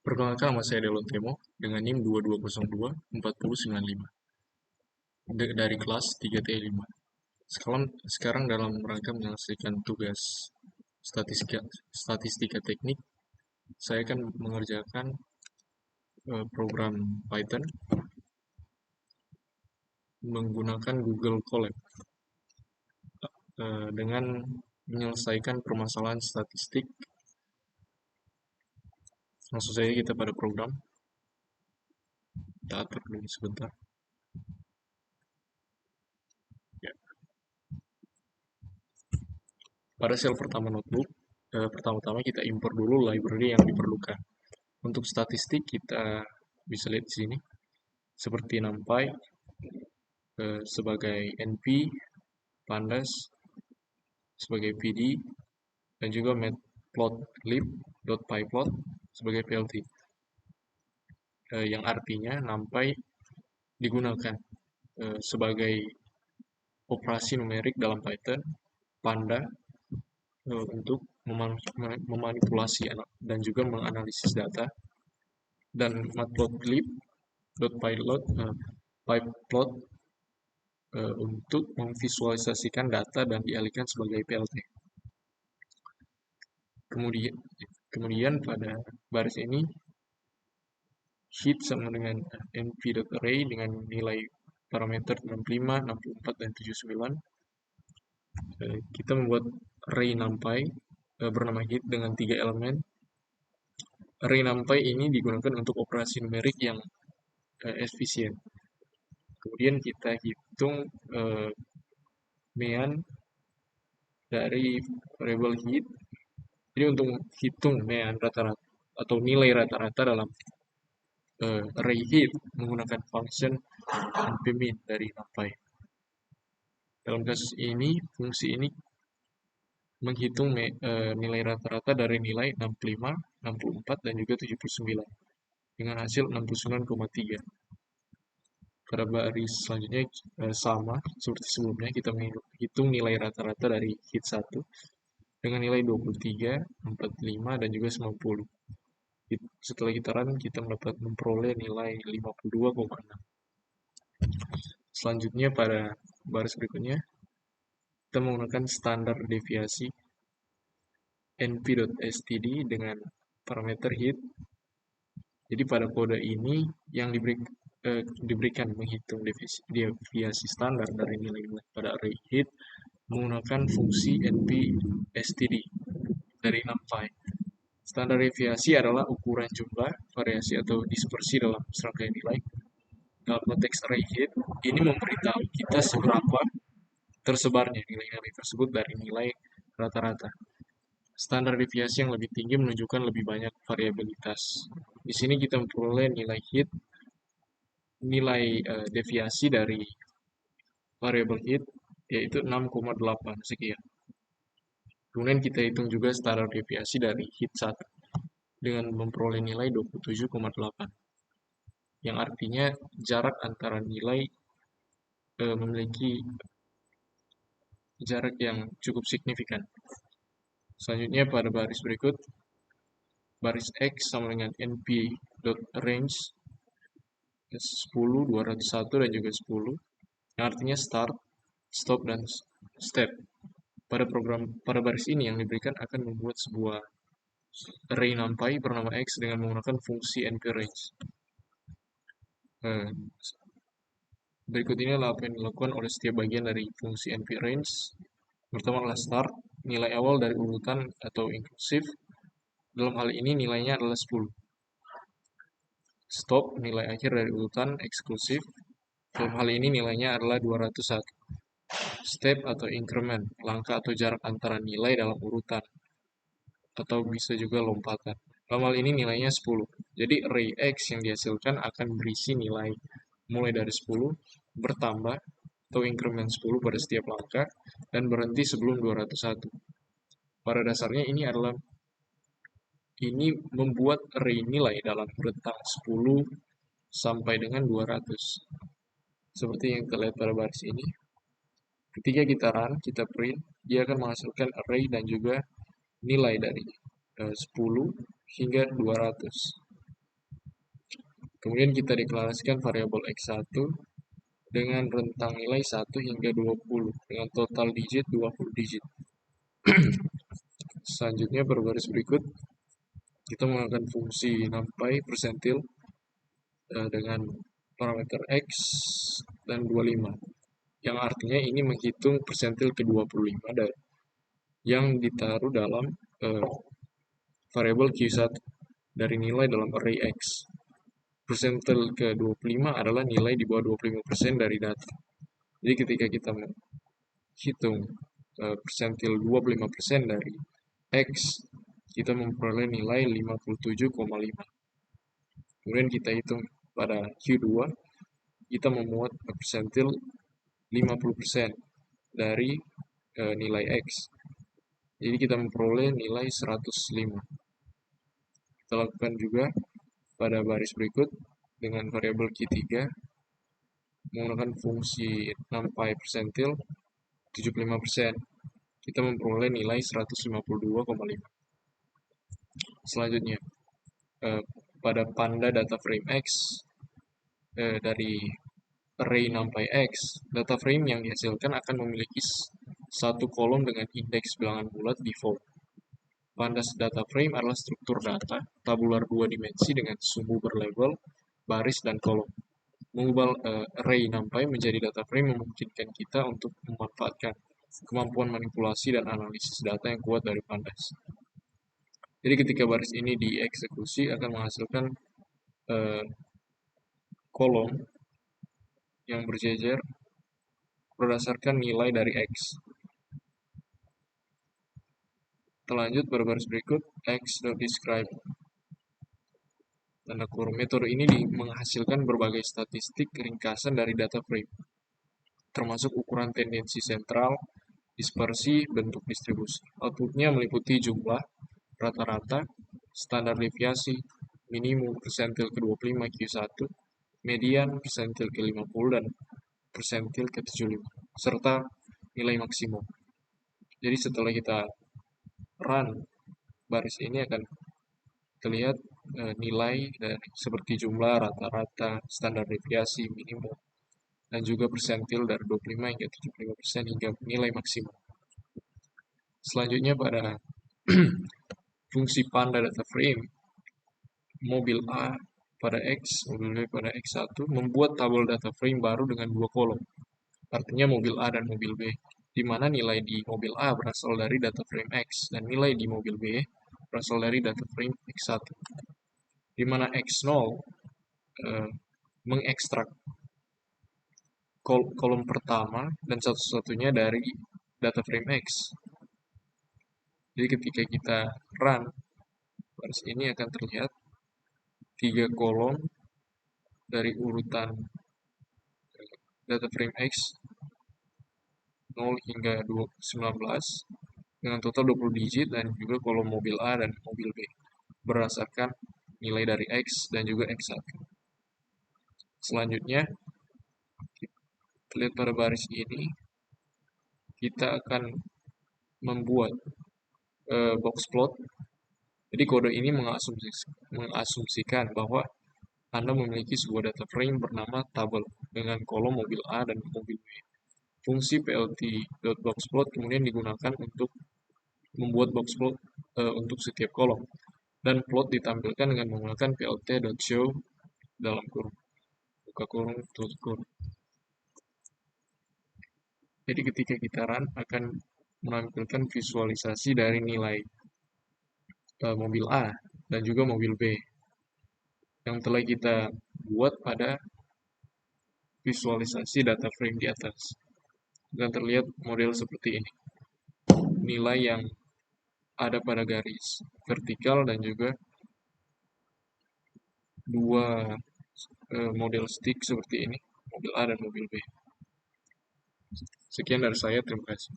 Perkenalkan, nama saya Delon Temo dengan NIM 2202 40955 dari kelas 3T5. Sekarang dalam rangka menyelesaikan tugas statistika teknik, saya akan mengerjakan program Python menggunakan Google Colab dengan menyelesaikan permasalahan statistik. Langsung saja kita pada program. Kita atur dulu sebentar. Ya. Pada sel pertama notebook, pertama-tama kita import dulu library yang diperlukan. Untuk statistik kita bisa lihat di sini, seperti NumPy sebagai NP, Pandas sebagai PD, dan juga matplotlib.pyplot sebagai PLT. Yang artinya NumPy digunakan sebagai operasi numerik dalam Python, Panda untuk memanipulasi dan juga menganalisis data, dan matplotlib.pyplot untuk memvisualisasikan data dan dialihkan sebagai PLT. Kemudian pada baris ini heat sama dengan np.array dengan nilai parameter 65, 64, dan 79. Kita membuat array NumPy bernama heat dengan 3 elemen. Array NumPy ini digunakan untuk operasi numerik yang efisien. Kemudian kita hitung mean dari variable heat. Jadi untuk hitung mean rata-rata atau nilai rata-rata dalam array heat menggunakan function npmin dari NumPy. Dalam kasus ini, fungsi ini menghitung nilai rata-rata dari nilai 65, 64, dan juga 79 dengan hasil 69,3. Pada baris selanjutnya sama seperti sebelumnya, kita menghitung nilai rata-rata dari heat 1 dengan nilai 23, 45, dan juga 90. Setelah kita run, kita memperoleh nilai 52,6. Selanjutnya pada baris berikutnya, kita menggunakan standar deviasi np.std dengan parameter heat. Jadi pada kode ini yang diberikan menghitung deviasi standar dari nilai-nilai pada array heat menggunakan fungsi np.std dari NumPy. Standar deviasi adalah ukuran jumlah, variasi atau dispersi dalam serangkaian nilai. Dalam konteks array heat, ini memberitahu kita seberapa tersebarnya nilai-nilai tersebut dari nilai rata-rata. Standar deviasi yang lebih tinggi menunjukkan lebih banyak variabilitas. Di sini kita memperoleh nilai heat, nilai deviasi dari variable heat yaitu 6,8 sekian. Kemudian kita hitung juga standar deviasi dari heat 1 dengan memperoleh nilai 27,8. Yang artinya jarak antara nilai memiliki jarak yang cukup signifikan. Selanjutnya pada baris berikut, baris X sama dengan np.range 10, 201, dan juga 10, yang artinya start, stop, dan step. Pada baris ini yang diberikan akan membuat sebuah array NumPy bernama X dengan menggunakan fungsi npRange. Berikut ini adalah apa yang dilakukan oleh setiap bagian dari fungsi npRange. Pertama adalah start, nilai awal dari urutan atau inklusif. Dalam hal ini nilainya adalah 10. Stop, nilai akhir dari urutan eksklusif. Dalam hal ini nilainya adalah 201. Step atau increment, langkah atau jarak antara nilai dalam urutan, atau bisa juga lompatan. Dalam hal ini nilainya 10. Jadi array X yang dihasilkan akan berisi nilai mulai dari 10, bertambah atau increment 10 pada setiap langkah, dan berhenti sebelum 201. Pada dasarnya ini membuat array nilai dalam rentang 10 sampai dengan 200. Seperti yang kita lihat pada baris ini. Ketika kita run, kita print, dia akan menghasilkan array dan juga nilai darinya. 10 hingga 200. Kemudian kita deklarasikan variabel X1 dengan rentang nilai 1 hingga 20 dengan total digit 20 digit. Selanjutnya berbaris berikut kita menggunakan fungsi numpy persentil dengan parameter X dan 25, yang artinya ini menghitung persentil ke-25 yang ditaruh dalam variabel Q1 dari nilai dalam array X. Persentil ke-25 adalah nilai di bawah 25% dari data. Jadi ketika kita menghitung persentil 25% dari X, kita memperoleh nilai 57,5. Kemudian kita hitung pada Q2, kita memuat persentil 50% dari nilai X. Jadi kita memperoleh nilai 105. Kita lakukan juga pada baris berikut dengan variabel Q3 menggunakan fungsi numpy persentil 75%. Kita memperoleh nilai 152,5. Selanjutnya, pada panda data frame X dari array numpy X, data frame yang dihasilkan akan memiliki satu kolom dengan indeks bilangan bulat default. Pandas data frame adalah struktur data tabular 2 dimensi dengan sumbu berlabel, baris, dan kolom. Mengubah array numpy menjadi data frame memungkinkan kita untuk memanfaatkan kemampuan manipulasi dan analisis data yang kuat dari pandas. Jadi ketika baris ini dieksekusi akan menghasilkan kolom yang berjejer berdasarkan nilai dari X. Kita lanjut pada baris berikut, X.describe. Tanda kurung, metode ini menghasilkan berbagai statistik ringkasan dari data frame, termasuk ukuran tendensi sentral, dispersi, bentuk distribusi. Outputnya meliputi jumlah, rata-rata, standar deviasi, minimum persentil ke-25 Q1, median persentil ke-50 dan persentil ke-75, serta nilai maksimum. Jadi setelah kita run baris ini akan terlihat nilai dari seperti jumlah, rata-rata, standar deviasi, minimum, dan juga persentil dari 25 hingga 75% hingga nilai maksimum. Selanjutnya pada fungsi panda data frame, mobil A pada X, mobil B pada X1 membuat tabel data frame baru dengan dua kolom. Artinya mobil A dan mobil B, di mana nilai di mobil A berasal dari data frame X dan nilai di mobil B berasal dari data frame X1. Di mana X0 mengekstrak kolom pertama dan satu-satunya dari data frame X. Jadi ketika kita run, baris ini akan terlihat 3 kolom dari urutan data frame X 0 hingga 19 dengan total 20 digit dan juga kolom mobil A dan mobil B berdasarkan nilai dari X dan juga X1. Selanjutnya, kita lihat pada baris ini, kita akan membuat box plot. Jadi kode ini mengasumsikan bahwa Anda memiliki sebuah data frame bernama tabel dengan kolom mobil A dan mobil B. Fungsi plt.boxplot kemudian digunakan untuk membuat box plot untuk setiap kolom. Dan plot ditampilkan dengan menggunakan plt.show dalam kurung, buka kurung, tutup kurung. Jadi ketika kita run akan menampilkan visualisasi dari nilai mobil A dan juga mobil B yang telah kita buat pada visualisasi data frame di atas. Dan terlihat model seperti ini. Nilai yang ada pada garis vertikal dan juga dua model stick seperti ini, mobil A dan mobil B. Sekian dari saya, terima kasih.